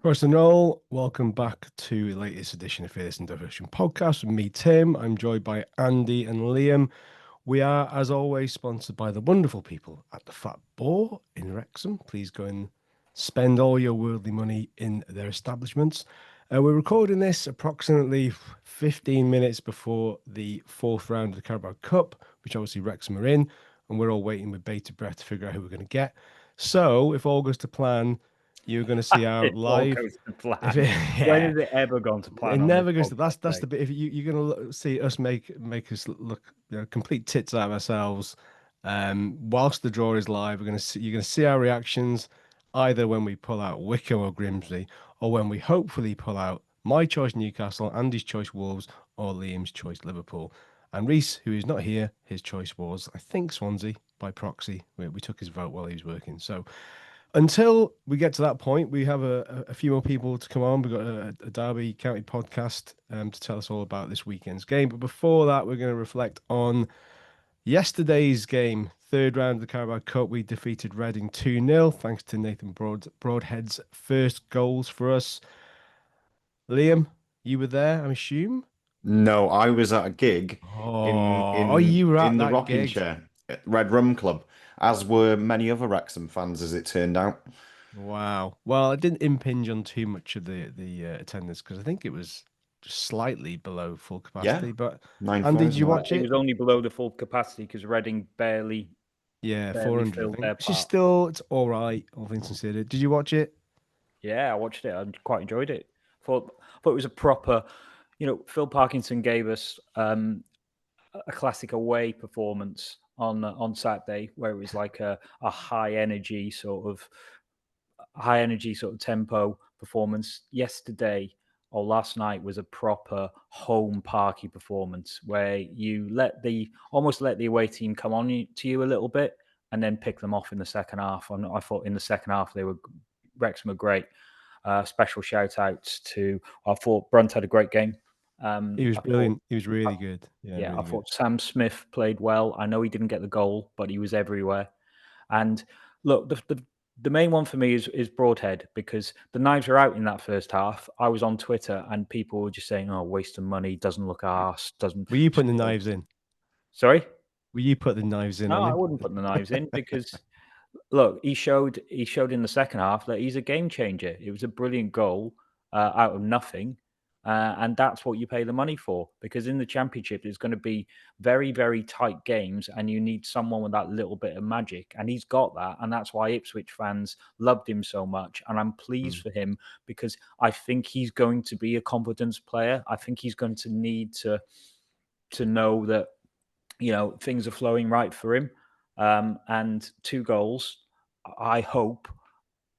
First and all, welcome back to the latest edition of Fearless and Diversion podcast with me, Tim. I'm joined by Andy and Liam. We are, as always, sponsored by the wonderful people at the Fat Boar in Wrexham. Please go and spend all your worldly money in their establishments. We're recording this approximately 15 minutes before the fourth round of the Carabao Cup, which obviously Wrexham are in, and we're all waiting with bated breath to figure out who we're going to get. So, if all goes to plan, you're going to see our It all live. goes to If plan. it, When yeah, has it ever gone to it plan on this never goes to. podcast, That's mate? the bit. If you're going to see us make us look complete tits out of ourselves, whilst the draw is live, you're going to see our reactions either when we pull out Wickham or Grimsby, or when we hopefully pull out my choice Newcastle, Andy's choice Wolves, or Liam's choice Liverpool. And Reese, who is not here, his choice was, I think, Swansea by proxy. We took his vote while he was working. So until we get to that point, we have a few more people to come on. We've got a Derby County podcast to tell us all about this weekend's game. But before that, we're going to reflect on yesterday's game, third round of the Carabao Cup. We defeated Reading 2-0, thanks to Nathan Broadhead's first goals for us. Liam, you were there, I assume? No, I was at a gig in Oh, in you were at in the that rocking gig. chair at Red Rum Club, as were many other Wrexham fans, as it turned out. Wow. Well, it didn't impinge on too much of the attendance because I think it was just slightly below full Yeah, capacity. But Andy, did you 9,000 odd. watch It it? was only below the full capacity because Reading Yeah, barely 400, I filled think. their Which is park. still, it's all right, all things considered. Did you watch it? Yeah, I watched it. I quite enjoyed it. Thought it was a proper, Phil Parkinson gave us a classic away performance on Saturday where it was like a high energy sort of tempo performance. Yesterday or last night was a proper home parky performance where you almost let the away team come on to you a little bit and then pick them off in the second half. I thought in the second half Wrexham were great. Special shout outs to I thought Brunt had a great game. He was I thought brilliant. He was really good. Yeah, I really good. thought Sam Smith played well. I know he didn't get the goal, but he was everywhere. And look, the main one for me is Broadhead because the knives are out in that first half. I was on Twitter and people were just saying, "Oh, waste of money, doesn't look arse, doesn't." Were you putting the knives in? Sorry, Will you put the knives in no, on I him? wouldn't put the knives in because look, he showed in the second half that he's a game changer. It was a brilliant goal out of nothing, and that's what you pay the money for. Because in the championship, it's going to be very, very tight games, and you need someone with that little bit of magic, and he's got that, and that's why Ipswich fans loved him so much. And I'm pleased for him because I think he's going to be a confidence player. I think he's going to need to know that things are flowing right for him. And two goals, I hope,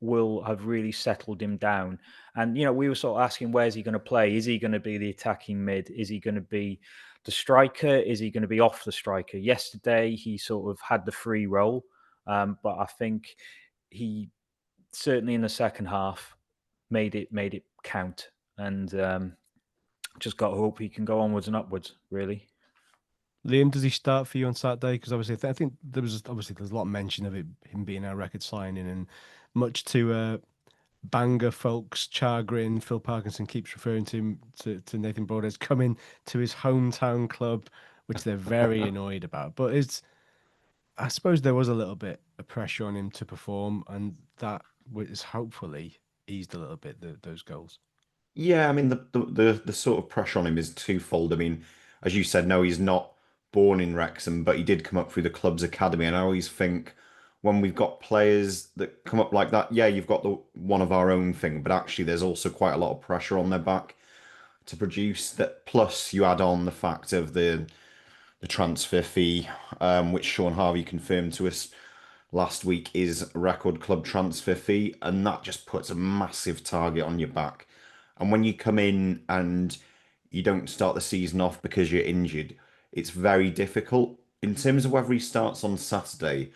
will have really settled him down. And we were sort of asking, where's he going to play? Is he going to be the attacking mid? Is he going to be the striker? Is he going to be off the striker? Yesterday, he sort of had the free role, but I think he certainly in the second half made it count. And just got to hope he can go onwards and upwards. Really. Liam, does he start for you on Saturday? Because obviously, I think there's a lot of mention of him being our record signing, and much to Bangor folks' chagrin, Phil Parkinson keeps referring to him to Nathan Broadhead's coming to his hometown club, which they're very annoyed about. But I suppose there was a little bit of pressure on him to perform, and that was hopefully eased a little bit those goals. Yeah, I mean the sort of pressure on him is twofold. I mean, as you said, no, he's not born in Wrexham, but he did come up through the club's academy. And I always think when we've got players that come up like that, yeah, you've got the one of our own thing, but actually there's also quite a lot of pressure on their back to produce that. Plus, you add on the fact of the transfer fee, which Sean Harvey confirmed to us last week is a record club transfer fee, and that just puts a massive target on your back. And when you come in and you don't start the season off because you're injured, it's very difficult. In terms of whether he starts on Saturday,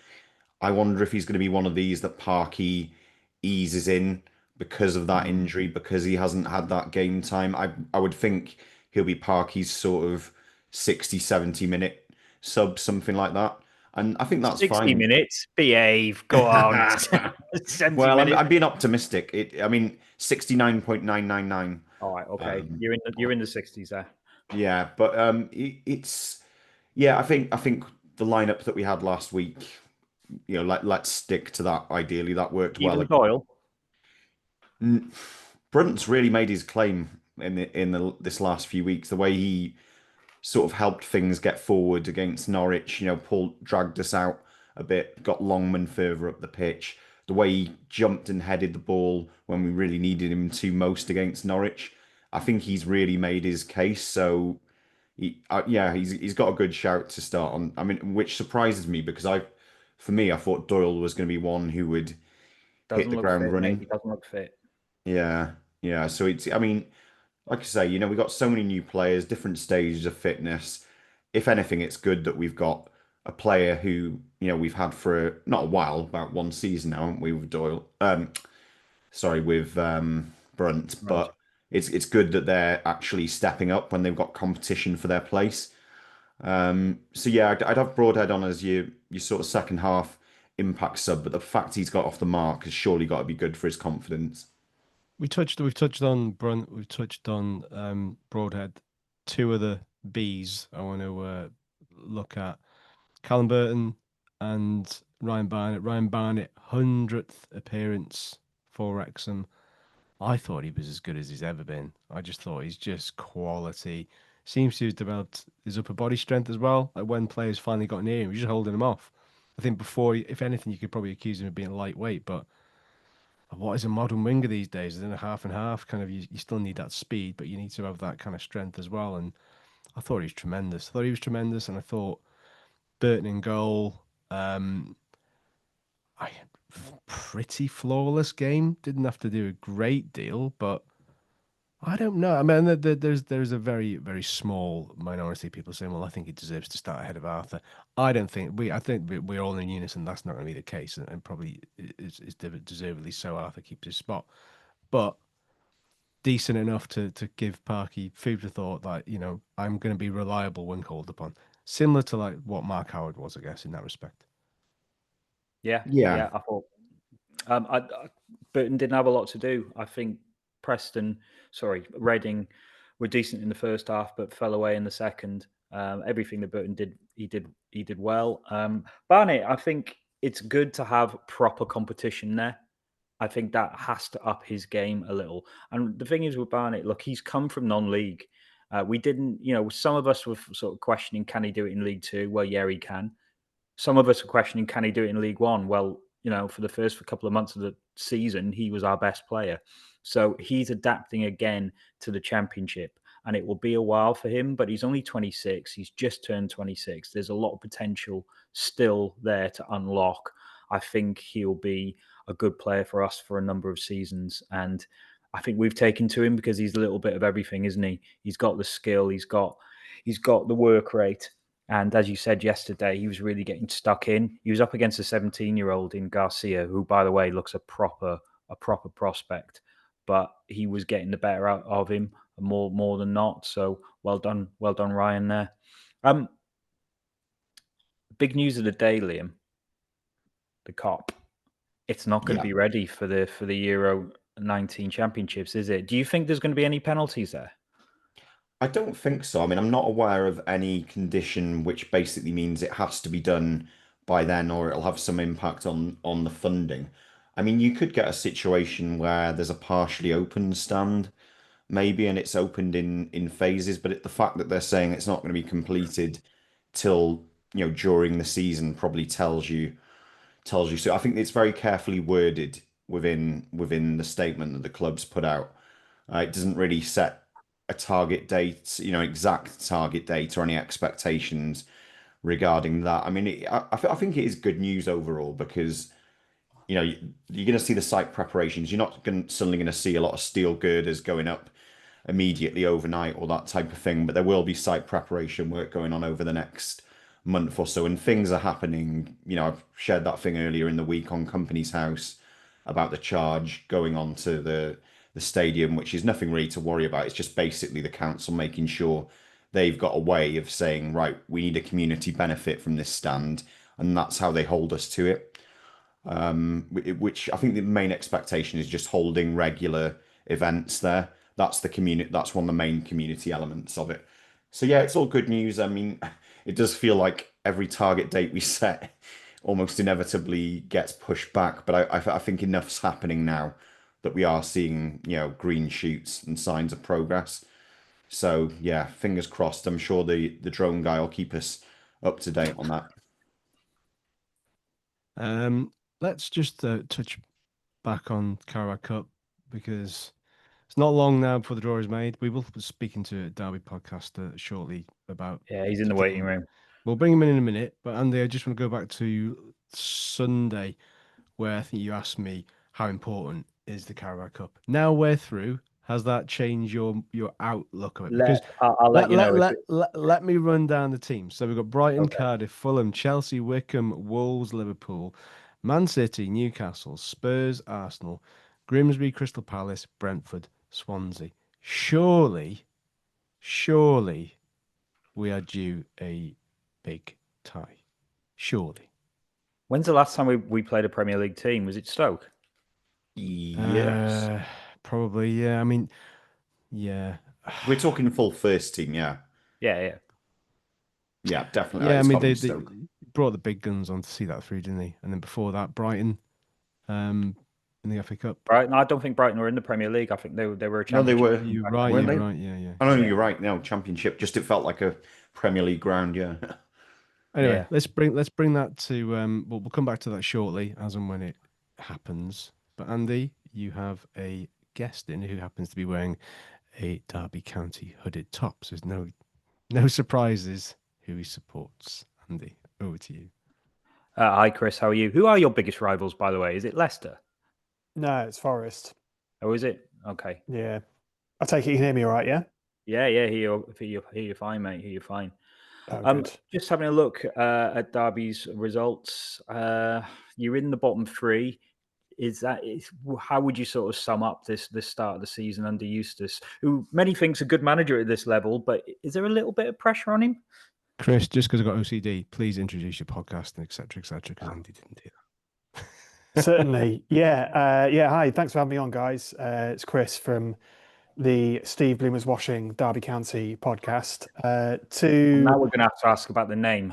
I wonder if he's going to be one of these that Parky eases in because of that Mm. injury, because he hasn't had that game time. I would think he'll be Parky's sort of 60, 70 minute sub, something like that. And I think that's 60 fine. minutes. Behave. Go on. 70 Well, minutes. I'm being optimistic. I mean, 69.999. All right. Okay. You're in the 60s there. Yeah, but it's yeah. I think the lineup that we had last week, let's stick to that. Ideally, that worked well. Even Doyle. Brunt's really made his claim in this last few weeks. The way he sort of helped things get forward against Norwich. Paul dragged us out a bit, got Longman further up the pitch. The way he jumped and headed the ball when we really needed him to most against Norwich. I think he's really made his case. So yeah, he's got a good shout to start on. I mean, which surprises me because for me, I thought Doyle was going to be one who would hit Doesn't the look ground fit, mate. running. He doesn't look fit. Yeah, yeah. So I mean, like I say, we got so many new players, different stages of fitness. If anything, it's good that we've got a player who, we've had for not a while, about one season now, haven't we, with Doyle? Sorry, with Brunt. Right. But it's good that they're actually stepping up when they've got competition for their place. So yeah, I'd have Broadhead on as your sort of second half impact sub, but the fact he's got off the mark has surely got to be good for his confidence. We've touched on Brunt, we've touched on Broadhead. Two of the Bs I want to look at. Callum Burton and Ryan Barnett. Ryan Barnett, 100th appearance for Wrexham. I thought he was as good as he's ever been. I just thought he's just quality. Seems to have developed his upper body strength as well. Like when players finally got near him, he was just holding him off. I think before, if anything, you could probably accuse him of being lightweight, but what is a modern winger these days? Is in a half and half kind of you still need that speed, but you need to have that kind of strength as well. And I thought he was tremendous. And I thought Burton in goal. I pretty flawless game. Didn't have to do a great deal, but I don't know. I mean, there's a very very small minority of people saying, "Well, I think he deserves to start ahead of Arthur." I don't think we. I think we're all in unison. That's not going to be the case, and probably is deservedly so. Arthur keeps his spot, but decent enough to give Parky food for thought. Like I'm going to be reliable when called upon, similar to like what Mark Howard was, I guess, in that respect. Yeah. Yeah, Yeah. I thought Burton didn't have a lot to do. I think Reading were decent in the first half, but fell away in the second. Everything that Burton did, he did well. Barnett, I think it's good to have proper competition there. I think that has to up his game a little. And the thing is with Barnett, look, he's come from non-league. We didn't, some of us were sort of questioning, can he do it in League Two? Well, yeah, he can. Some of us are questioning, can he do it in League One? Well, for the first couple of months of the season, he was our best player. So he's adapting again to the Championship, and it will be a while for him, but he's only 26. He's just turned 26. There's a lot of potential still there to unlock. I think he'll be a good player for us for a number of seasons. And I think we've taken to him because he's a little bit of everything, isn't he? He's got the skill, he's got the work rate. And as you said yesterday, he was really getting stuck in. He was up against a 17-year-old in Garcia, who, by the way, looks a proper prospect. But he was getting the better out of him more than not. So well done, Ryan there. Big news of the day, Liam. The Cop. It's not going to yeah. be ready for the Euro 19 Championships, is it? Do you think there's going to be any penalties there? I don't think so. I mean, I'm not aware of any condition which basically means it has to be done by then or it'll have some impact on the funding. I mean, you could get a situation where there's a partially open stand, maybe, and it's opened in phases, but the fact that they're saying it's not going to be completed till, during the season probably tells you. So I think it's very carefully worded within the statement that the club's put out. It doesn't really set a target date, exact target date or any expectations regarding that. I mean, I think it is good news overall because you're going to see the site preparations. You're not suddenly going to see a lot of steel girders going up immediately overnight or that type of thing, but there will be site preparation work going on over the next month or so, and things are happening. I've shared that thing earlier in the week on Company's House about the charge going on to the stadium, which is nothing really to worry about. It's just basically the council making sure they've got a way of saying, right, we need a community benefit from this stand, and that's how they hold us to it. Which I think the main expectation is just holding regular events there. That's the community. That's one of the main community elements of it. So yeah, it's all good news. I mean, it does feel like every target date we set almost inevitably gets pushed back. But I think enough's happening now that we are seeing, green shoots and signs of progress. So yeah, fingers crossed. I'm sure the drone guy will keep us up to date on that. Let's just touch back on Carabao Cup because it's not long now before the draw is made. We will be speaking to a Derby podcaster shortly about. Yeah, he's in the waiting room. We'll bring him in a minute. But Andy, I just want to go back to Sunday, where I think you asked me how important is the Carabao Cup. Now we're through. Has that changed your outlook of it? Because I'll let you know. Let me run down the teams. So we've got Brighton, Okay. Cardiff, Fulham, Chelsea, Wycombe, Wolves, Liverpool, Man City, Newcastle, Spurs, Arsenal, Grimsby, Crystal Palace, Brentford, Swansea. Surely we are due a big tie. Surely. When's the last time we played a Premier League team? Was it Stoke? Yes. Probably, yeah. I mean, yeah. We're talking full first team, yeah. Yeah. Yeah, definitely. Yeah, I It's mean, got to they be Stoke. brought the big guns on to see that through, didn't they? And then before that, Brighton in the FA Cup. Brighton. I don't think Brighton were in the Premier League. I think they were a No, they championship. were. team You're back right, then. Weren't you're they? right. Yeah. I know you're right. No, championship. Just it felt like a Premier League ground, yeah. Anyway, Yeah. let's bring that to we'll come back to that shortly as and when it happens. But Andy, you have a guest in who happens to be wearing a Derby County hooded top. So there's no surprises who he supports. Andy, over to you. Hi, Chris. How are you? Who are your biggest rivals, by the way? Is it Leicester? No, it's Forest. Oh, is it? Okay. Yeah. I take it you can hear me all right, yeah? Yeah. Hear you fine, mate. Hear you fine. Oh, good. Just having a look at Derby's results. You're in the bottom three. How would you sort of sum up this start of the season under Eustace, who many think's a good manager at this level, but is there a little bit of pressure on him? Chris, just because I've got OCD, please introduce your podcast and etc. because Andy didn't do that. Certainly. Yeah. Hi. Thanks for having me on, guys. It's Chris from the Steve Bloomer's Washing Derby County podcast. Now we're going to have to ask about the name.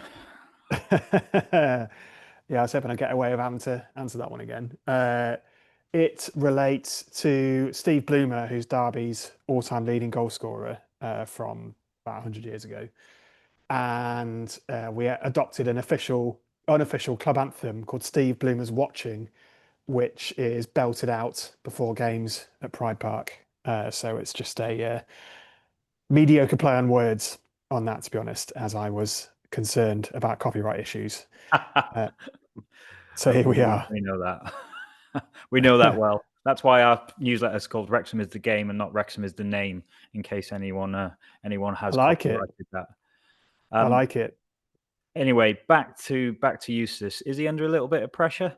Yeah, I was hoping I'd get away with having to answer that one again. It relates to Steve Bloomer, who's Derby's all-time leading goal scorer from about 100 years ago. And we adopted an unofficial club anthem called Steve Bloomer's Watching, which is belted out before games at Pride Park. So it's just a mediocre play on words on that, to be honest, as I was concerned about copyright issues. So here we are. We know that. We know that well. That's why our newsletter is called Wrexham is the Game and not Wrexham is the Name, in case anyone has copyrighted that. I like it. Anyway, back to Eustace. Is he under a little bit of pressure?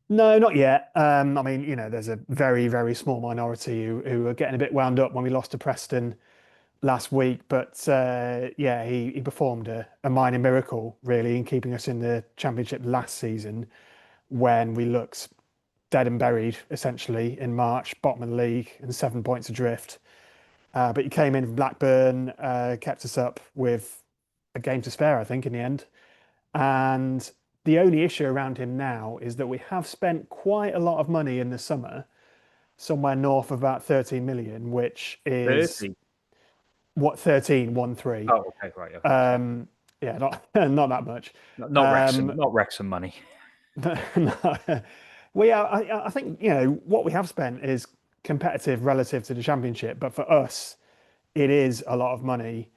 No, not yet. I mean, there's a very, very small minority who are getting a bit wound up when we lost to Preston last week. But he performed a minor miracle, really, in keeping us in the Championship last season when we looked dead and buried, essentially, in March, bottom of the league and 7 points adrift. But he came in from Blackburn, kept us up with a game to spare, I think, in the end. And the only issue around him now is that we have spent quite a lot of money in the summer, somewhere north of about 13 million, which is 30? what 13. Oh, okay, right. Okay. Yeah, not that much. Not Wrexham money. I think what we have spent is competitive relative to the Championship, but for us, it is a lot of money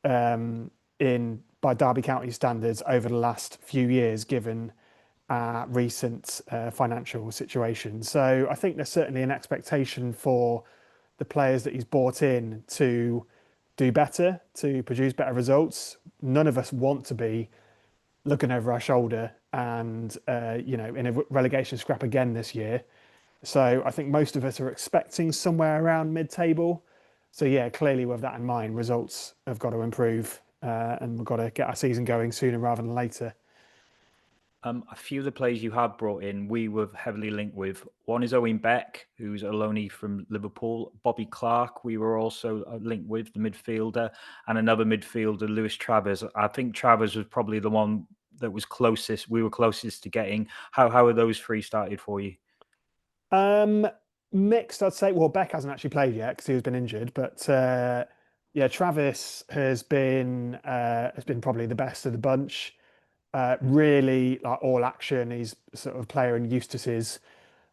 by Derby County standards over the last few years, given our recent financial situation. So I think there's certainly an expectation for the players that he's brought in to do better, to produce better results. None of us want to be looking over our shoulder and in a relegation scrap again this year. So I think most of us are expecting somewhere around mid-table. So yeah, clearly with that in mind, results have got to improve and we've got to get our season going sooner rather than later. A few of the players you have brought in, we were heavily linked with. One is Owen Beck, who's a loanee from Liverpool. Bobby Clark, we were also linked with, the midfielder, and another midfielder, Lewis Travers. I think Travers was probably the one that was closest. We were closest to getting. How are those three started for you? Mixed, I'd say. Well, Beck hasn't actually played yet because he's been injured, but yeah, Travis has been probably the best of the bunch. Really like all action. He's sort of player in Eustace's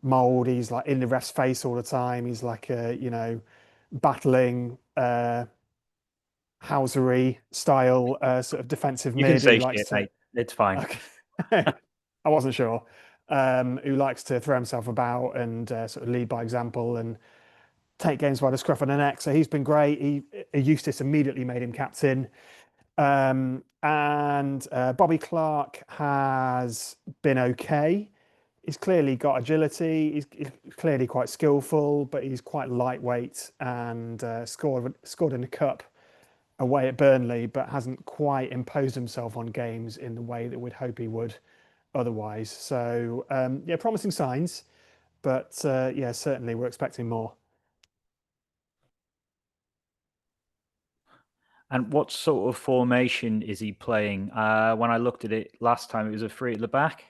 mold. He's like in the ref's face all the time. He's like battling Housery style sort of defensive You can mid say who likes shit, to. mate. It's fine. Okay. I wasn't sure. Who likes to throw himself about and sort of lead by example and take games by the scruff of the neck. So he's been great. Eustace immediately made him captain. And Bobby Clark has been okay. He's clearly got agility. He's clearly quite skillful, but he's quite lightweight and scored in the cup away at Burnley, but hasn't quite imposed himself on games in the way that we'd hope he would otherwise. So yeah, promising signs, but yeah, certainly we're expecting more. And what sort of formation is he playing? When I looked at it last time, it was a three at the back.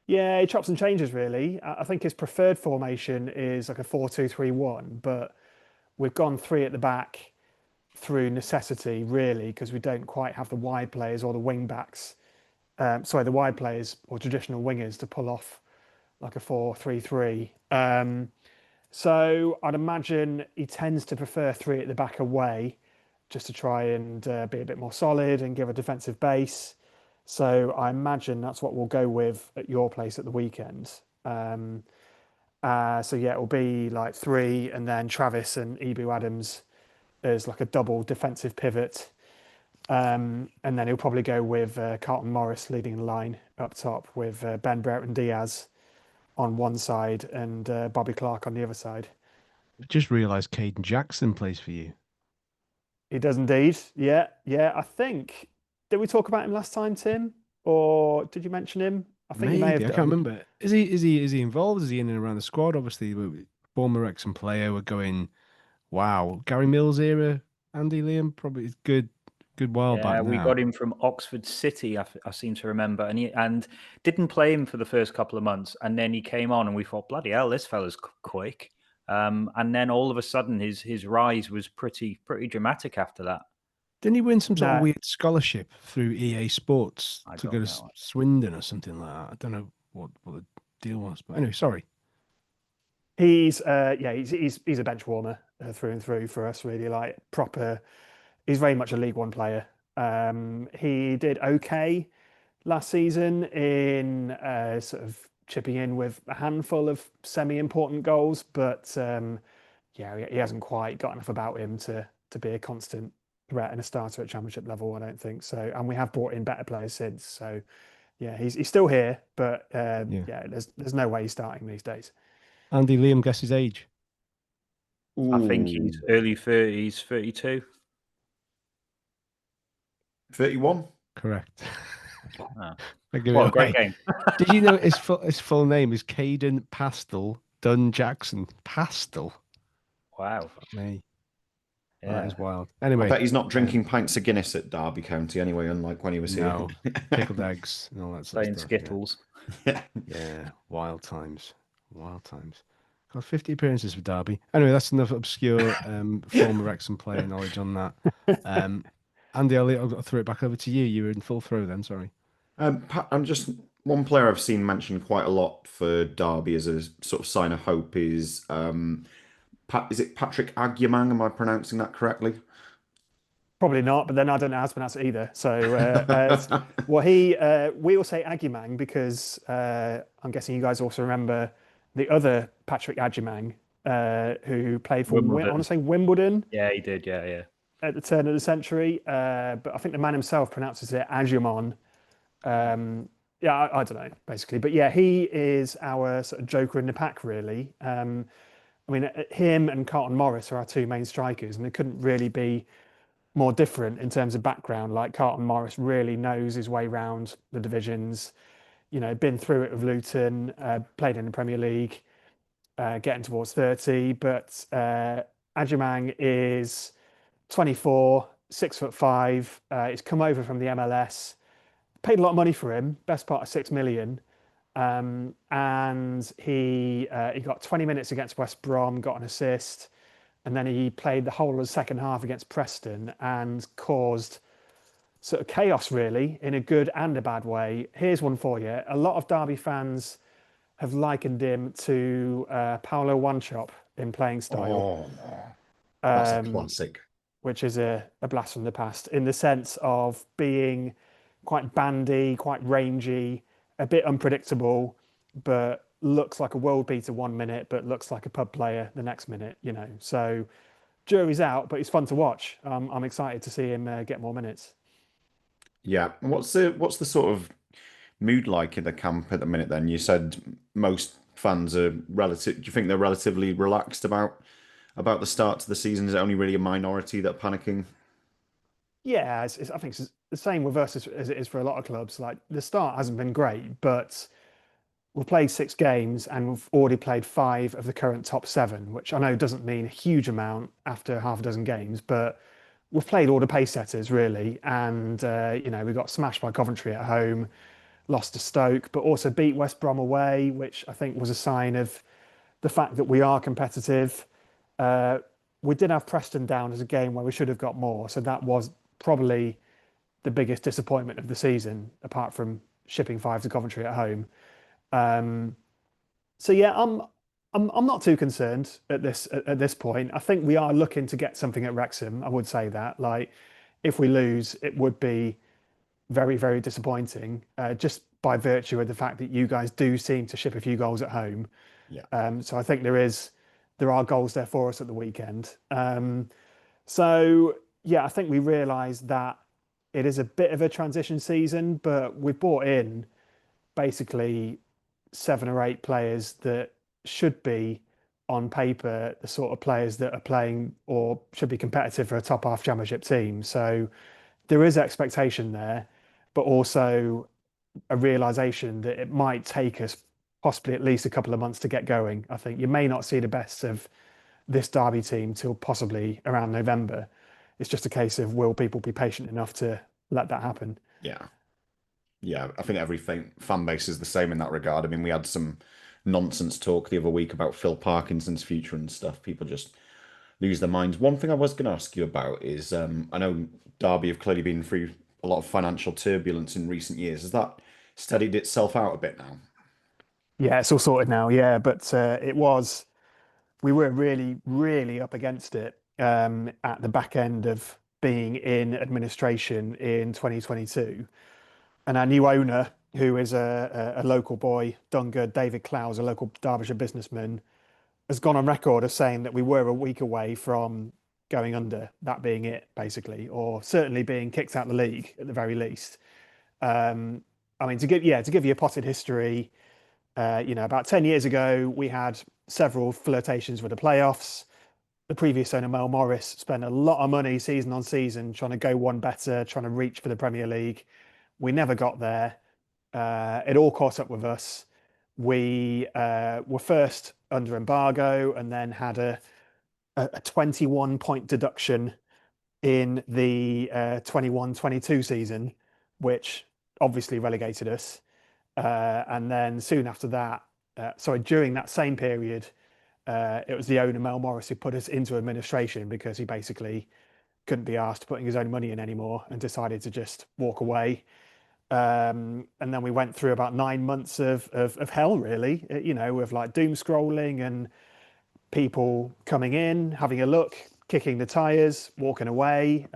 Yeah, he chops and changes really. I think his preferred formation is like a 4-2-3-1, but we've gone three at the back through necessity really because we don't quite have the wide players or the wing backs. The wide players or traditional wingers to pull off like a 4-3-3. So I'd imagine he tends to prefer three at the back away just to try and be a bit more solid and give a defensive base. So I imagine that's what we'll go with at your place at the weekend. So yeah, it'll be like three and then Travis and Ibu Adams as like a double defensive pivot. And then he'll probably go with Carlton Morris leading the line up top with Ben Brereton Diaz on one side and Bobby Clark on the other side. Just realised Caden Jackson plays for you. He does indeed. Yeah, yeah. I think, did we talk about him last time, Tim? Or did you mention him? I think you may have Maybe I done. can't remember. Is he involved? Is he in and around the squad? Obviously, former Wrexham player. We're going. Wow, Gary Mills era. Andy Liam probably is good while back now. We got him from Oxford City, I seem to remember, and didn't play him for the first couple of months, and then he came on, and we thought, bloody hell, this fella's quick. And then all of a sudden, his rise was pretty dramatic after that. Didn't he win some sort of No. weird scholarship through EA Sports I to don't go to know. Swindon or something like that? I don't know what the deal was, but anyway, sorry. He's a bench warmer through and through for us, really. Like proper, he's very much a League One player. He did okay last season in sort of chipping in with a handful of semi-important goals, but yeah, he hasn't quite got enough about him to be a constant threat and a starter at Championship level, I don't think so. And we have brought in better players since. So yeah, he's still here, but yeah, there's no way he's starting these days. Andy Liam, guess his age. I think he's early 30s, 32. 31. Correct. Oh. I give What it a great away. game. Did you know his full name is Caden Pastel Dunn Jackson? Pastel. Wow. Fuck me. Yeah. That is wild. Anyway, I bet he's not drinking pints of Guinness at Derby County anyway, unlike when he was no here. pickled eggs and all that sort Playing of stuff. Skittles. Yeah, wild times. Wild times. Got 50 appearances for Derby. Anyway, that's enough obscure former Wrexham player knowledge on that. Andy, I'll throw it back over to you. You were in full throw then, sorry. I'm just one player I've seen mentioned quite a lot for Derby as a sort of sign of hope is it Patrick Agyemang? Am I pronouncing that correctly? Probably not, but then I don't know how to pronounce it either. So, well, we all say Agyemang because I'm guessing you guys also remember the other Patrick Agyemang who played for, I want to say Wimbledon. Yeah, he did. Yeah. At the turn of the century. But I think the man himself pronounces it Agyemon. Yeah, I don't know, basically. But yeah, he is our sort of joker in the pack, really. I mean, him and Carlton Morris are our two main strikers, and there couldn't really be more different in terms of background. Like Carlton Morris really knows his way round the divisions. Been through it with Luton, played in the Premier League, getting towards 30. But Ajimang is 24, 6'5". He's come over from the MLS. Paid a lot of money for him, best part of 6 million. And he got 20 minutes against West Brom, got an assist, and then he played the whole of the second half against Preston and caused sort of chaos, really, in a good and a bad way. Here's one for you. A lot of Derby fans have likened him to Paulo Wanchope in playing style. Oh, that's a classic. Which is a blast from the past, in the sense of being quite bandy, quite rangy, a bit unpredictable, but looks like a world beater 1 minute, but looks like a pub player the next minute, So jury's out, but he's fun to watch. I'm excited to see him get more minutes. Yeah. What's the sort of mood like in the camp at the minute then? You said most fans are relative. Do you think they're relatively relaxed about the start to the season? Is it only really a minority that are panicking? Yeah, I think it's the same with us as it is for a lot of clubs. Like, the start hasn't been great, but we've played 6 games and we've already played 5 of the current top 7, which I know doesn't mean a huge amount after half a dozen games, but we've played all the pace setters really. And, we got smashed by Coventry at home, lost to Stoke, but also beat West Brom away, which I think was a sign of the fact that we are competitive. We did have Preston down as a game where we should have got more. So that was probably the biggest disappointment of the season, apart from shipping 5 to Coventry at home. So yeah, I'm not too concerned at this point. I think we are looking to get something at Wrexham. I would say that, like, if we lose, it would be very, very disappointing, just by virtue of the fact that you guys do seem to ship a few goals at home. Yeah. So I think there are goals there for us at the weekend. So yeah, I think we realise that it is a bit of a transition season, but we've brought in basically 7 or 8 players that should be, on paper, the sort of players that are playing or should be competitive for a top half championship team. So there is expectation there, but also a realization that it might take us possibly at least a couple of months to get going. I think you may not see the best of this Derby team till possibly around November. It's just a case of, will people be patient enough to let that happen? Yeah. Yeah, I think every fan base is the same in that regard. I mean, we had some nonsense talk the other week about Phil Parkinson's future and stuff. People just lose their minds. One thing I was going to ask you about is, I know Derby have clearly been through a lot of financial turbulence in recent years. Has that steadied itself out a bit now? Yeah, it's all sorted now. Yeah, but we were really, really up against it at the back end of being in administration in 2022. And our new owner, who is a local boy, Dunga, David Clowes, a local Derbyshire businessman, has gone on record as saying that we were a week away from going under, that being it, basically, or certainly being kicked out of the league at the very least. I mean, to give you a potted history, about 10 years ago, we had several flirtations with the playoffs. The previous owner, Mel Morris, spent a lot of money season on season trying to go one better, trying to reach for the Premier League. We never got there. It all caught up with us. We were first under embargo and then had a 21-point deduction in the 21-22 season, which obviously relegated us. And then soon after that, during that same period, it was the owner, Mel Morris, who put us into administration because he basically couldn't be asked putting his own money in anymore and decided to just walk away. And then we went through about 9 months of hell, really, with like doom scrolling and people coming in, having a look, kicking the tires, walking away.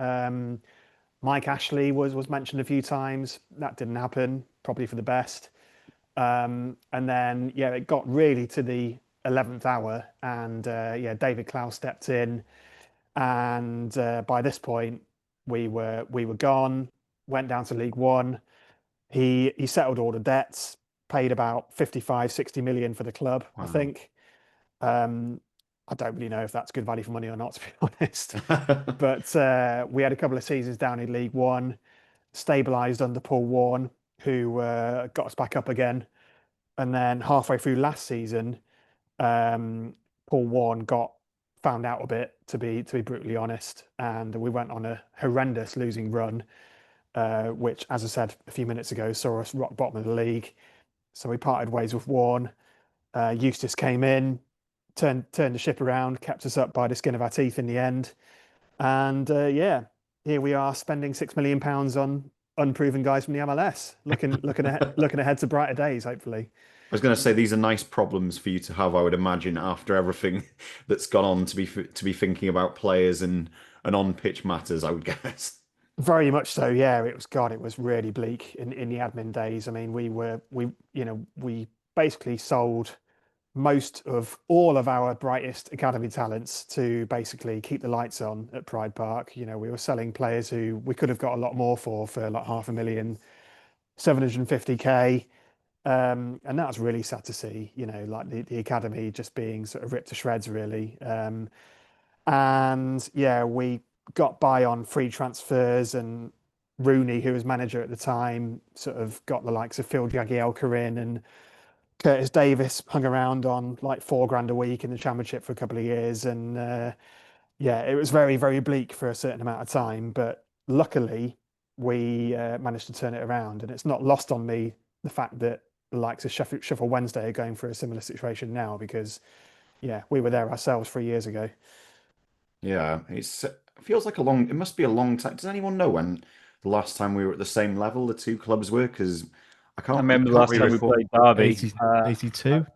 Mike Ashley was mentioned a few times. That didn't happen, probably for the best. And then, yeah, it got really to the 11th hour and, David Clowes stepped in. And by this point, we were gone, went down to League One. He settled all the debts, paid about 55, 60 million for the club, Wow. I think. I I don't really know if that's good value for money or not, to be honest. But we had a couple of seasons down in League One, stabilised under Paul Warne, who got us back up again. And then halfway through last season, Paul Warne got found out a bit, to be brutally honest, and we went on a horrendous losing run, which, as I said a few minutes ago, saw us rock bottom of the league. So we parted ways with Warne. Eustace came in, turned the ship around, kept us up by the skin of our teeth in the end. And yeah, here we are spending £6 million on unproven guys from the MLS, looking ahead to brighter days, hopefully. I was going to say these are nice problems for you to have, I would imagine, after everything that's gone on to be thinking about players and on-pitch matters, I would guess. Very much so, yeah. It was really bleak in the admin days. I mean, we basically sold most of all of our brightest academy talents to basically keep the lights on at Pride Park. We were selling players who we could have got a lot more for like 500,000, 750k. And that's really sad to see, like the academy just being sort of ripped to shreds, really. And yeah, we got by on free transfers, and Rooney, who was manager at the time, sort of got the likes of Phil Jagielka in, and Curtis Davis hung around on like £4,000 a week in the Championship for a couple of years. And yeah, it was very, very bleak for a certain amount of time. But luckily, we managed to turn it around. And it's not lost on me the fact that the likes of Sheffield Wednesday are going through a similar situation now, because, yeah, we were there ourselves 3 years ago. Yeah, it feels like it must be a long time. Does anyone know when the last time we were at the same level the two clubs were? Because I remember the last time we played Derby. 82.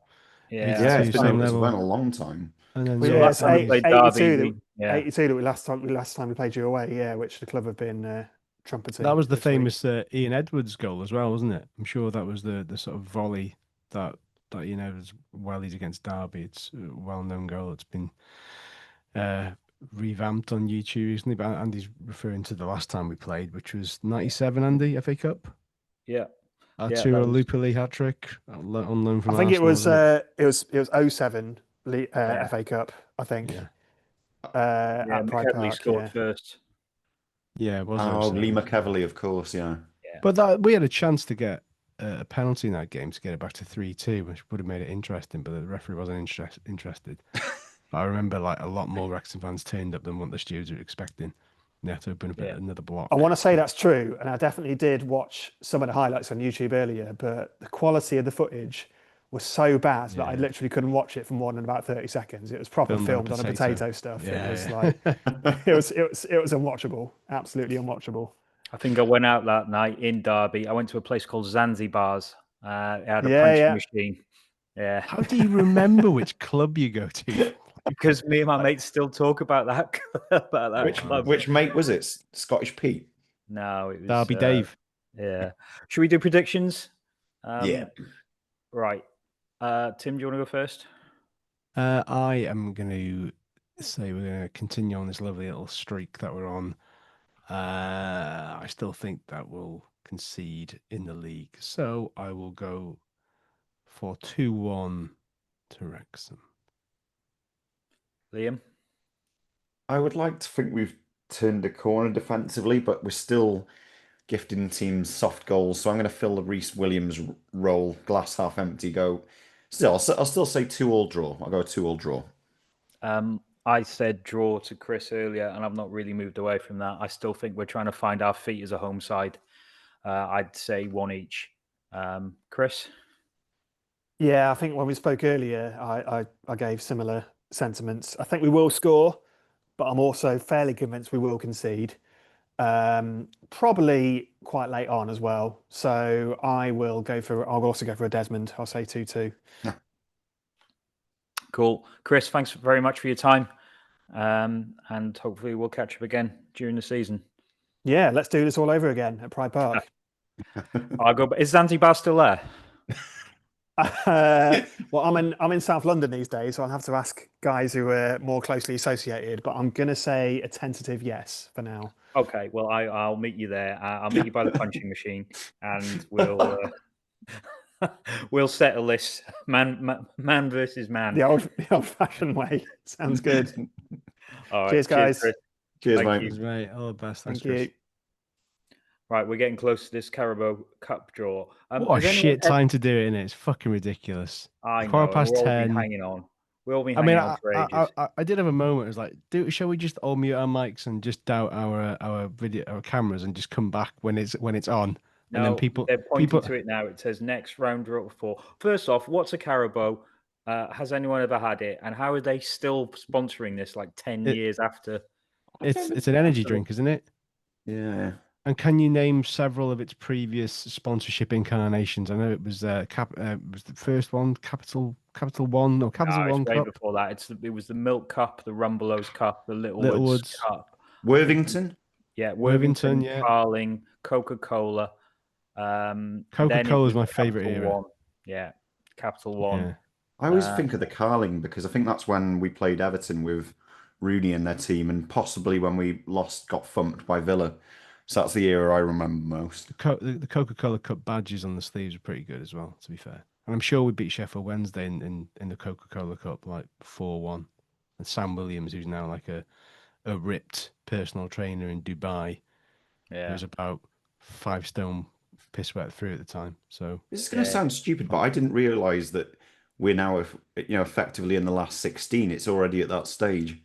Yeah, it's been level. a long time. And then Yeah, last time we played Derby, 82 that last time we played you away, yeah, which the club have been trumpeting. That was the famous Ian Edwards goal as well, wasn't it? I'm sure that was the sort of volley that Ian Edwards wellied against Derby. It's a well-known goal. It's been revamped on YouTube recently, but Andy's referring to the last time we played, which was 97, Andy, FA Cup. Yeah. Arturo Lupoli hat-trick on loan from I think Arsenal, it was 07 FA Cup, I think. Yeah. At Pride McKevely Park, scored first. Yeah, it was. Oh, Lee McKevely, of course, yeah. But we had a chance to get a penalty in that game to get it back to 3-2, which would have made it interesting, but the referee wasn't interested. But I remember like a lot more Wrexham fans turned up than what the stewards were expecting. They had to open another block. I want to say that's true, and I definitely did watch some of the highlights on YouTube earlier, but the quality of the footage was so bad that I literally couldn't watch it for more than about 30 seconds. It was proper filmed on a potato stuff. Yeah, it was like it was unwatchable, absolutely unwatchable. I think I went out that night in Derby. I went to a place called Zanzibar's. It had a punching machine. Yeah. How do you remember which club you go to? Because me and my mates still talk about that club. Which mate was it? Scottish Pete? No, it was Derby Dave. Yeah. Should we do predictions? Yeah. Right. Tim, do you want to go first? I am going to say we're going to continue on this lovely little streak that we're on. I still think that we'll concede in the league. So I will go for 2-1 to Wrexham. Liam? I would like to think we've turned a corner defensively, but we're still gifting teams soft goals. So I'm going to fill the Reece Williams role, glass half empty, go. Still, I'll still say 2-2 draw. I'll go 2-2 draw. I said draw to Chris earlier, and I've not really moved away from that. I still think we're trying to find our feet as a home side. I'd say 1 each. Chris? Yeah, I think when we spoke earlier, I gave similar sentiments. I think we will score, but I'm also fairly convinced we will concede. Probably quite late on as well. So I'll also go for a Desmond. I'll say 2-2. Cool. Chris, thanks very much for your time. And hopefully we'll catch up again during the season. Yeah, let's do this all over again at Pride Park. I'll go. Is Zanzibar still there? Well, I'm in South London these days, so I'll have to ask guys who are more closely associated. But I'm going to say a tentative yes for now. Okay, well, I'll meet you there. I'll meet you by the punching machine, and we'll We'll settle this man versus man. The old-fashioned way. Sounds good. All right. Cheers, guys. Chris. Cheers, Thank mate. you. Cheers, mate. All the best. Thanks, Thank Chris. you. Right, we're getting close to this Carabao Cup draw. What a has anyone shit time to do it, innit? It's fucking ridiculous. I Quarter know, and past we'll all be 10. hanging on. We'll all be I hanging mean, on for ages. I did have a moment. It was like, shall we just all mute our mics and just doubt our video, our cameras, and just come back when it's on? No, And then people, they're pointing to it now. It says next round draw 4. First off, what's a Carabao? Has anyone ever had it? And how are they still sponsoring this like 10 years after? It's an energy drink, isn't it? Yeah. And can you name several of its previous sponsorship incarnations? I know it was was the first one, Capital One or Capital No, One it's way Cup, before that. It was the Milk Cup, the Rumbelows Cup, the Littlewoods Littlewoods. Cup. Worthington. Yeah, Worthington, Worthington, yeah. Carling, Coca-Cola. Coca-Cola is my favourite Capital era. One. Yeah, Capital One. Yeah. I always think of the Carling because I think that's when we played Everton with Rooney and their team, and possibly when we got thumped by Villa. So that's the era I remember most. The Coca-Cola Cup badges on the sleeves are pretty good as well, to be fair. And I'm sure we beat Sheffield Wednesday in the Coca-Cola Cup like 4-1. And Sam Williams, who's now like a ripped personal trainer in Dubai, Yeah. he was about 5 stone piss wet through at the time. So This is going to sound stupid, but I didn't realise that we're now, effectively in the last 16. It's already at that stage.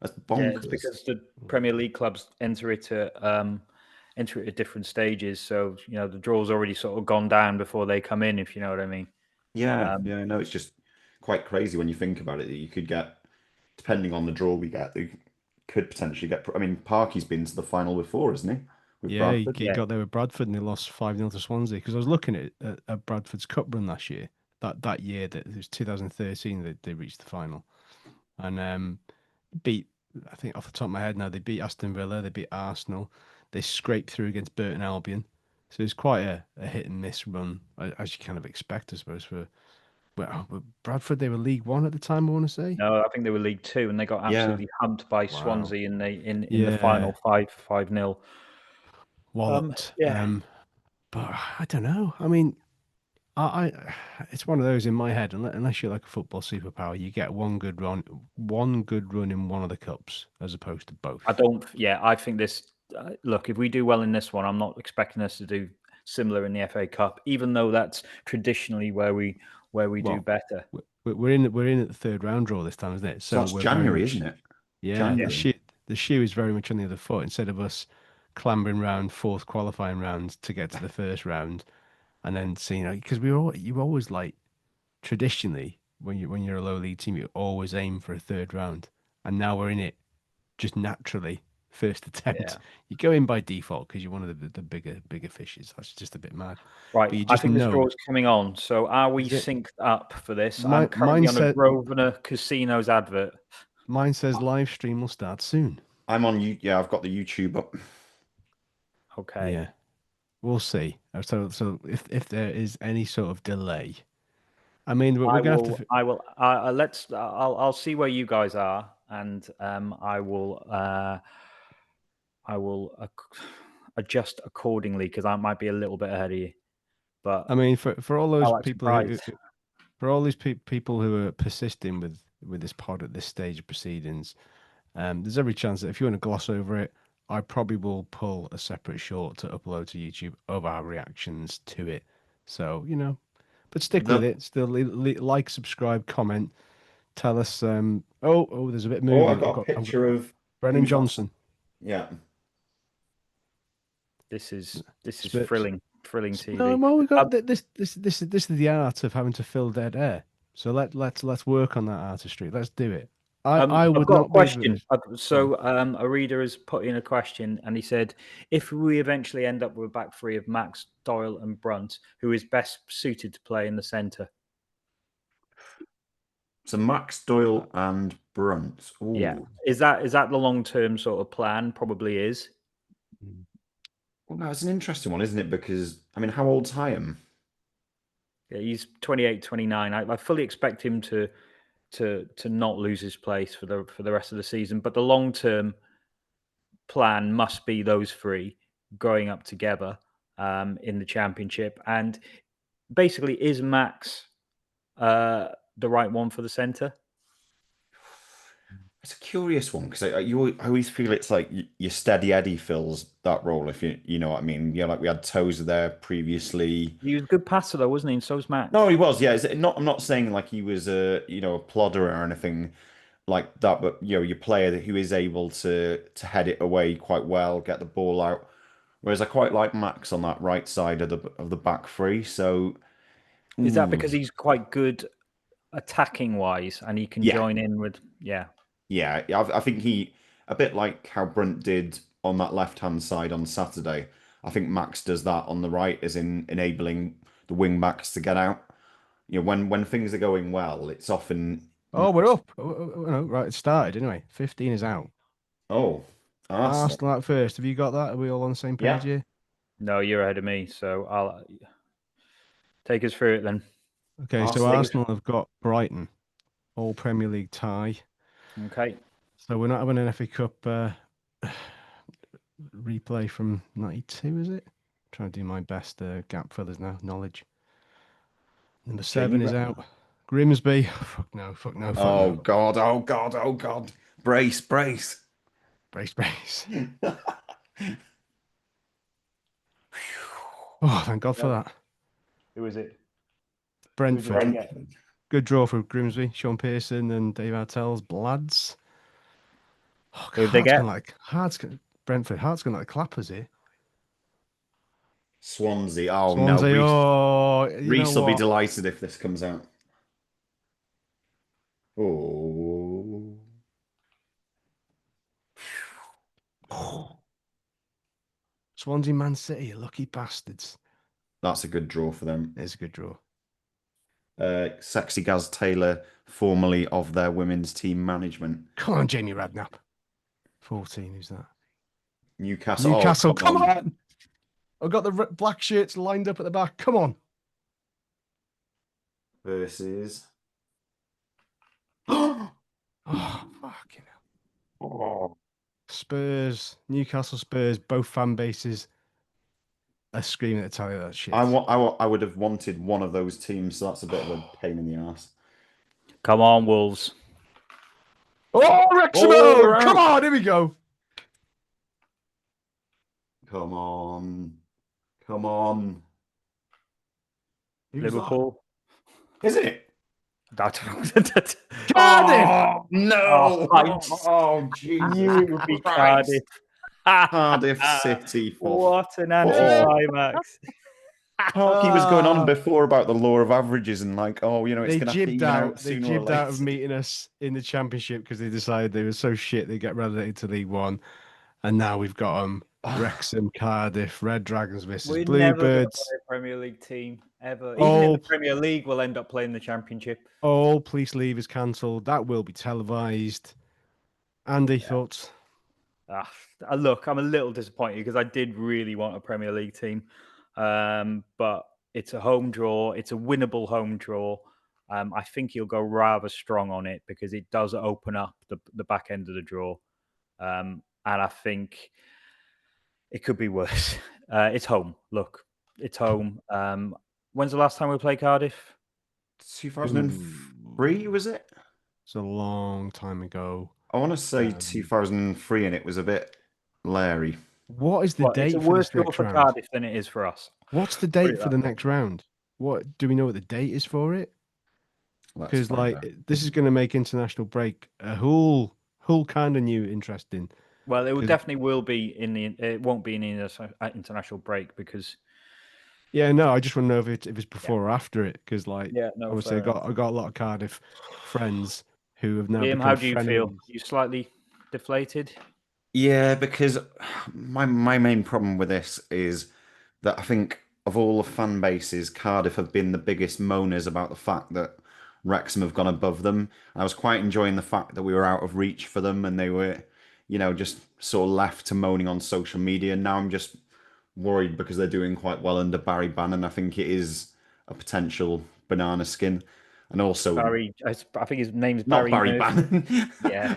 That's bonkers. Yeah, it's because the Premier League clubs enter it at different stages. So the draw's already sort of gone down before they come in, if you know what I mean. Yeah, I know. It's just quite crazy when you think about it. That you could get, depending on the draw we get, you could potentially get. I mean, Parky's been to the final before, hasn't he? With yeah, Bradford? he got there with Bradford and they lost 5-0 to Swansea. Because I was looking at Bradford's cup run last year. That year, that it was 2013 that they reached the final, and beat. I think off the top of my head now, they beat Aston Villa, they beat Arsenal, they scraped through against Burton Albion. So it's quite a hit and miss run, as you kind of expect, I suppose. For Bradford, they were League One at the time, I want to say. No, I think they were League Two, and they got absolutely humped by Swansea in the final 5-0. Walloped. Yeah. But I don't know. I mean, I it's one of those in my head. Unless you're like a football superpower, you get one good run in one of the cups as opposed to both. I think this. Look, if we do well in this one, I'm not expecting us to do similar in the FA Cup, even though that's traditionally where we do better. We're in at the third round draw this time, isn't it? So that's we're January, isn't it? Yeah, January. the shoe is very much on the other foot. Instead of us clambering round fourth qualifying round to get to the first round, and then seeing, because you always like traditionally when you're a low league team, you always aim for a third round, and now we're in it just naturally first attempt. Yeah. You go in by default because you're one of the bigger fishes. That's just a bit mad. Right, But you I just think this know. draw is coming on. So are we Is it? synced up for this? Mi- I'm currently mine on a said- Grosvenor Casinos advert. Mine says live stream will start soon. I'm on you. Yeah, I've got the YouTube up. Okay. Yeah, we'll see. So if there is any sort of delay, I mean, we're gonna have to. I'll see where you guys are, and I will adjust accordingly because I might be a little bit ahead of you. But I mean, for all those like people surprise. for all these people who are persisting with this pod at this stage of proceedings, there's every chance that if you want to gloss over it, I probably will pull a separate short to upload to YouTube of our reactions to it. So but stick with it. Still like, subscribe, comment, tell us. There's a bit moving. I've got a picture of Brennan Johnson. Yeah. This is Spurs. thrilling TV. No, well, we got this is the art of having to fill dead air. So let's work on that artistry. Let's do it. I would I've got not a question. Be A reader has put in a question, and he said, if we eventually end up with a back three of Max, Doyle, and Brunt, who is best suited to play in the centre? So Max, Doyle, and Brunt. Ooh. Yeah, is that the long term sort of plan? Probably is. Well, no, it's an interesting one, isn't it? Because I mean, how old's Hyam? Yeah, he's 28, 29. I fully expect him to not lose his place for the rest of the season. But the long term plan must be those three growing up together in the Championship. And basically, is Max the right one for the centre? It's a curious one because I always feel it's like your steady Eddie fills that role, if you know what I mean. Yeah, like we had Tozer there previously. He was a good passer though, wasn't he? And so's Max. No, he was. Yeah, I'm not saying like he was a plodder or anything like that, but your player who is able to head it away quite well, get the ball out. Whereas I quite like Max on that right side of the back three. So Is that because he's quite good attacking wise and he can Yeah. join in with Yeah, I think he a bit like how Brunt did on that left-hand side on Saturday. I think Max does that on the right, as in enabling the wing backs to get out. When things are going well, it's often Oh, we're up. No, right, it started anyway. 15 is out. oh, Arsenal. Arsenal at first. Have you got that? Are we all on the same page Yeah. here? No, you're ahead of me, so I'll take us through it then. Okay, so Arsenal have got Brighton, all Premier League tie. Okay. So we're not having an FA Cup replay from 92, is it? Trying to do my best gap fillers now. Knowledge. Number 7 is out. Grimsby. Fuck no, fuck no, fuck Oh no. God, oh God, oh God. Brace. Brace. Oh, thank God for that. Who is it? Brentford. Good draw for Grimsby. Sean Pearson and Dave Artell's Blads. Oh, Who'd they get? Brentford. Hart's going like the clappers here. Swansea. Oh Swansea. no. Reece will be delighted if this comes out. Oh. Swansea, Man City, you lucky bastards. That's a good draw for them. It's a good draw. Sexy Gaz Taylor, formerly of their women's team management. Come on, Jamie Radknapp. 14, who's that? Newcastle. Newcastle, come on! I've got the black shirts lined up at the back. Come on. Versus. Oh, fucking hell. Oh. Spurs, Newcastle Spurs, both fan bases are screaming at the top of that shit. I would have wanted one of those teams, so that's a bit of a pain in the ass. Come on, Wolves. Oh, Wrexham! Come on, here we go. Come on. Come on. Liverpool. Is it? Cardiff! Oh, no! Oh, Jesus you beat Cardiff. Cardiff City. What an anticlimax. Parky was going on before about the law of averages and like, it's going to jibbed out. They jibbed out of meeting us in the Championship because they decided they were so shit they get relegated to League One, and now we've got them. Wrexham, Cardiff, Red Dragons versus We're Bluebirds. never going to play a Premier League team ever. Even in the Premier League, we'll end up playing the Championship. All Police Leave is cancelled. That will be televised. Andy, thoughts? Look, I'm a little disappointed because I did really want a Premier League team. But it's a home draw. It's a winnable home draw. I think he'll go rather strong on it because it does open up the back end of the draw. And I think it could be worse. It's home. Look, it's home. When's the last time we played Cardiff? 2003, was it? It's a long time ago. I want to say 2003, and it was a bit Larry. What is the date it's a for worse this next draw for round? Cardiff than it is for us. What's the date for the next round? What do we know what the date is for it? Because this is going to make international break a whole kind of new interesting. Well, it definitely will be it won't be in the international break because. Yeah, no, I just want to know if it's before or after it because, obviously, I got a lot of Cardiff friends who have now. Liam, how do you frenemies. feel? You slightly deflated? Yeah, because my main problem with this is that I think of all the fan bases, Cardiff have been the biggest moaners about the fact that Wrexham have gone above them. I was quite enjoying the fact that we were out of reach for them and they were, just sort of left to moaning on social media. Now I'm just worried because they're doing quite well under Barry Bannon. I think it is a potential banana skin. And also Barry, I think his name's not Barry Bannon. Yeah.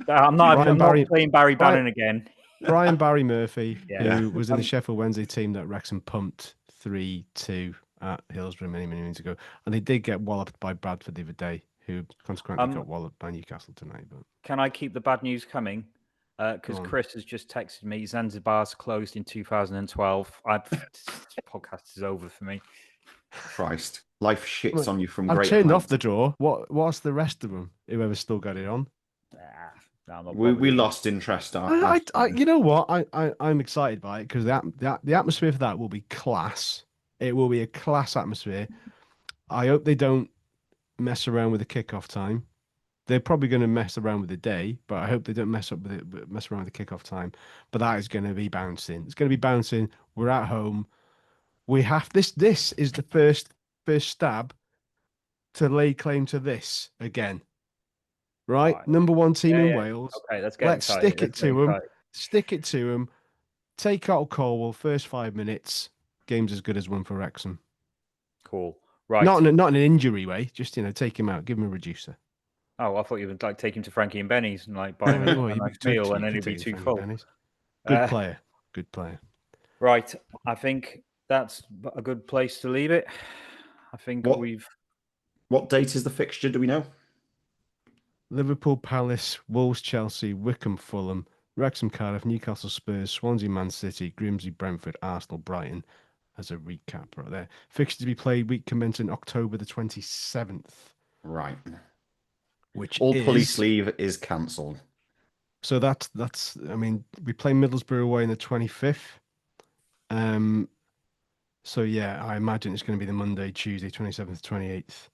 I'm not playing Barry Bannon again. Barry Murphy, who was in the Sheffield Wednesday team that Wrexham pumped 3-2 at Hillsborough many moons ago, and they did get walloped by Bradford the other day, who consequently got walloped by Newcastle tonight. But can I keep the bad news coming? Because Chris has just texted me. Zanzibar's closed in 2012. This podcast is over for me. Christ, life shits on you from I've great turned heights. off the draw. What's the rest of them? Whoever's still got it on. No, I'm not We bothered. lost interest. You know what? I'm excited by it because the atmosphere for that will be class. It will be a class atmosphere. I hope they don't mess around with the kickoff time. They're probably going to mess around with the day, but I hope they don't mess around with the kickoff time. But that is going to be bouncing. It's going to be bouncing. We're at home. We have this. This is the first stab to lay claim to this again. Right? Number one team in Wales. Okay, let's get Let's excited. stick it to them. Stick it to them. Take out Cornwall. First 5 minutes. Game's as good as one for Wrexham. Cool. Right. Not in an injury way. Just take him out. Give him a reducer. Oh, I thought you would take him to Frankie and Benny's and buy him a nice meal, and then he'd be too full. Good player. Good player. Right. I think that's a good place to leave it. I think What date is the fixture? Do we know? Liverpool, Palace, Wolves, Chelsea, Wycombe, Fulham, Wrexham, Cardiff, Newcastle, Spurs, Swansea, Man City, Grimsby, Brentford, Arsenal, Brighton. As a recap right there. Fixture to be played week commencing October the 27th. Right. Which all police leave is cancelled. So that's I mean, we play Middlesbrough away on the 25th. So yeah, I imagine it's going to be the Monday, Tuesday, 27th, 28th.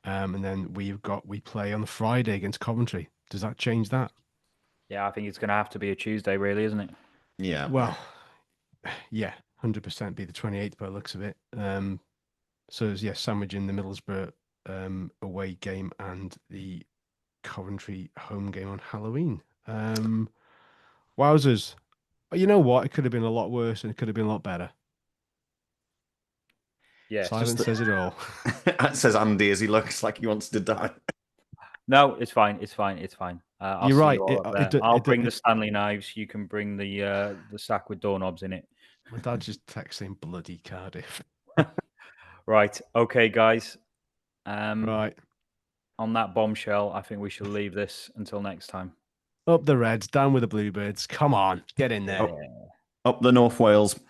And then we play on the Friday against Coventry. Does that change that? Yeah, I think it's going to have to be a Tuesday, really, isn't it? Yeah. Well, yeah, 100% be the 28th by the looks of it. So sandwiching the Middlesbrough away game and the Coventry home game on Halloween. Wowzers. You know what? It could have been a lot worse and it could have been a lot better. Yeah. Silence says it all. That says Andy as he looks like he wants to die. No, it's fine. It's fine. It's fine. I'll You're see right. you all there. I'll bring the Stanley knives. You can bring the sack with doorknobs in it. My dad just texting bloody Cardiff. Right. Okay, guys. Right. On that bombshell, I think we shall leave this until next time. Up the Reds, down with the Bluebirds. Come on, get in there. Up the North Wales.